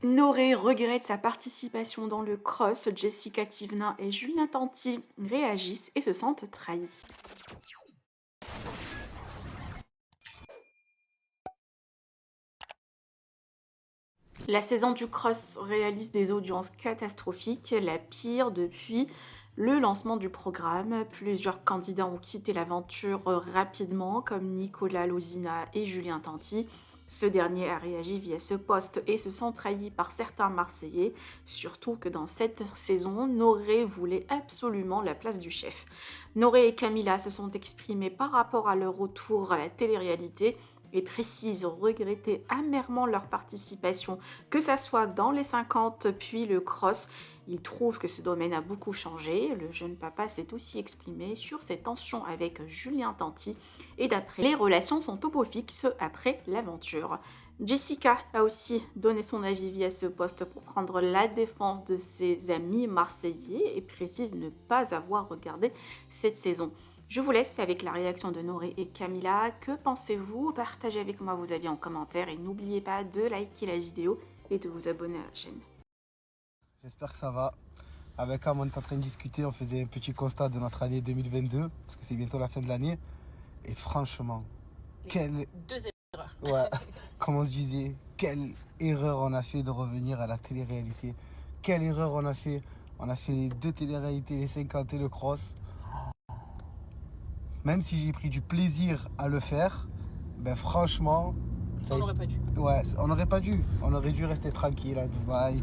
Noré regrette sa participation dans le cross. Jessica Thivenin et Julien Tanti réagissent et se sentent trahis. La saison du cross réalise des audiences catastrophiques, la pire depuis le lancement du programme. Plusieurs candidats ont quitté l'aventure rapidement, comme Nicolas Lozina et Julien Tanti. Ce dernier a réagi via ce post et se sent trahi par certains Marseillais, surtout que dans cette saison, Noré voulait absolument la place du chef. Noré et Camilla se sont exprimés par rapport à leur retour à la télé-réalité et précisent regretter amèrement leur participation, que ça soit dans les 50 puis le cross. Ils trouvent que ce domaine a beaucoup changé. Le jeune papa s'est aussi exprimé sur ses tensions avec Julien Tanti et d'après les relations sont au beau fixe après l'aventure. Jessica a aussi donné son avis via ce post pour prendre la défense de ses amis marseillais et précise ne pas avoir regardé cette saison. Je vous laisse avec la réaction de Noré et Camilla. Que pensez-vous? Partagez avec moi vos avis en commentaire et n'oubliez pas de liker la vidéo et de vous abonner à la chaîne. J'espère que ça va. Avec Am, on est en train de discuter, on faisait un petit constat de notre année 2022, parce que c'est bientôt la fin de l'année. Et franchement, quelle... Deux erreurs. Ouais, comme on se disait, quelle erreur on a fait de revenir à la télé-réalité. Quelle erreur on a fait. On a fait les deux télé-réalités, les 50 et le cross. Même si j'ai pris du plaisir à le faire, ben franchement... On n'aurait pas dû. Ouais, on n'aurait pas dû. On aurait dû rester tranquille à Dubaï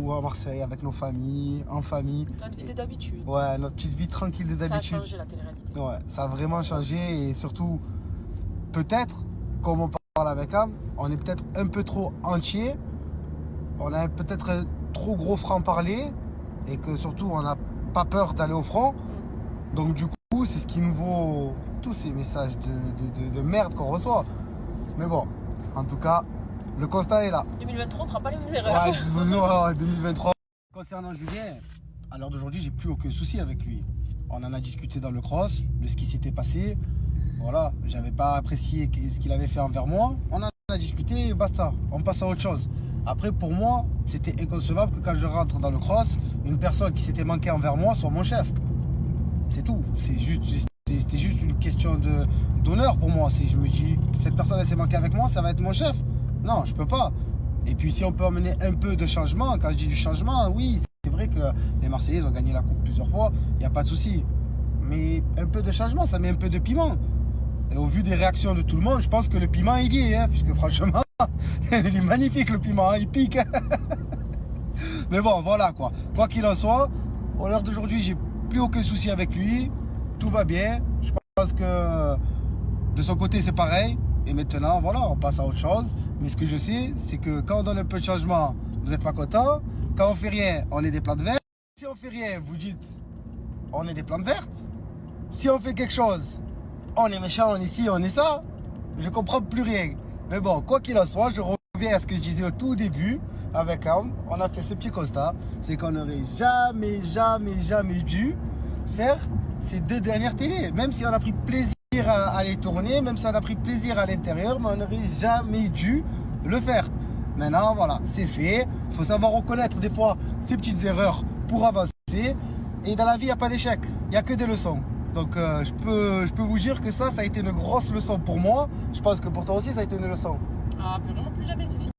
ou à Marseille avec nos familles, en famille. Notre vie d'habitude. Ouais, notre petite vie tranquille des Ça a habitudes. changé la télé-réalité. Ouais, ça a vraiment changé et surtout, peut-être, comme on parle avec Am, on est peut-être un peu trop entier, on a peut-être un trop gros franc-parler et que surtout on n'a pas peur d'aller au front. Donc du coup, c'est ce qui nous vaut tous ces messages de merde qu'on reçoit. Mais bon, en tout cas, le constat est là. 2023, on ne fera pas les mêmes erreurs. Ouais, 2023. Concernant Julien, à l'heure d'aujourd'hui, j'ai plus aucun souci avec lui. On en a discuté dans le cross, de ce qui s'était passé. Voilà, j'avais pas apprécié ce qu'il avait fait envers moi. On en a discuté et basta, on passe à autre chose. Après, pour moi, c'était inconcevable que quand je rentre dans le cross, une personne qui s'était manquée envers moi soit mon chef. C'est tout. C'était juste une question d'honneur pour moi. Je me dis, cette personne elle s'est manquée avec moi, ça va être mon chef. Non, je peux pas. Et puis si on peut emmener un peu de changement, quand je dis du changement, oui, c'est vrai que les Marseillais ont gagné la coupe plusieurs fois, il n'y a pas de souci. Mais un peu de changement, ça met un peu de piment. Et au vu des réactions de tout le monde, je pense que le piment il y est, hein, puisque franchement, il est magnifique le piment, hein, il pique. Mais bon, voilà quoi. Quoi qu'il en soit, à l'heure d'aujourd'hui, j'ai plus aucun souci avec lui. Tout va bien. Je pense que de son côté, c'est pareil. Et maintenant, voilà, on passe à autre chose. Mais ce que je sais, c'est que quand on donne un peu de changement, vous n'êtes pas content. Quand on fait rien, on est des plantes vertes. Si on fait rien, vous dites, on est des plantes vertes. Si on fait quelque chose, on est méchant, on est ci, on est ça. Je comprends plus rien. Mais bon, quoi qu'il en soit, je reviens à ce que je disais au tout début avec Am. On a fait ce petit constat. C'est qu'on n'aurait jamais dû faire ces deux dernières télés. Même si on a pris plaisir à les tourner, même si on a pris plaisir à l'intérieur, mais on n'aurait jamais dû le faire. Maintenant, voilà, c'est fait. Il faut savoir reconnaître des fois ces petites erreurs pour avancer. Et dans la vie, il n'y a pas d'échec. Il n'y a que des leçons. Donc je peux vous dire que ça a été une grosse leçon pour moi. Je pense que pour toi aussi, ça a été une leçon. Ah, plus vraiment plus jamais, c'est fini.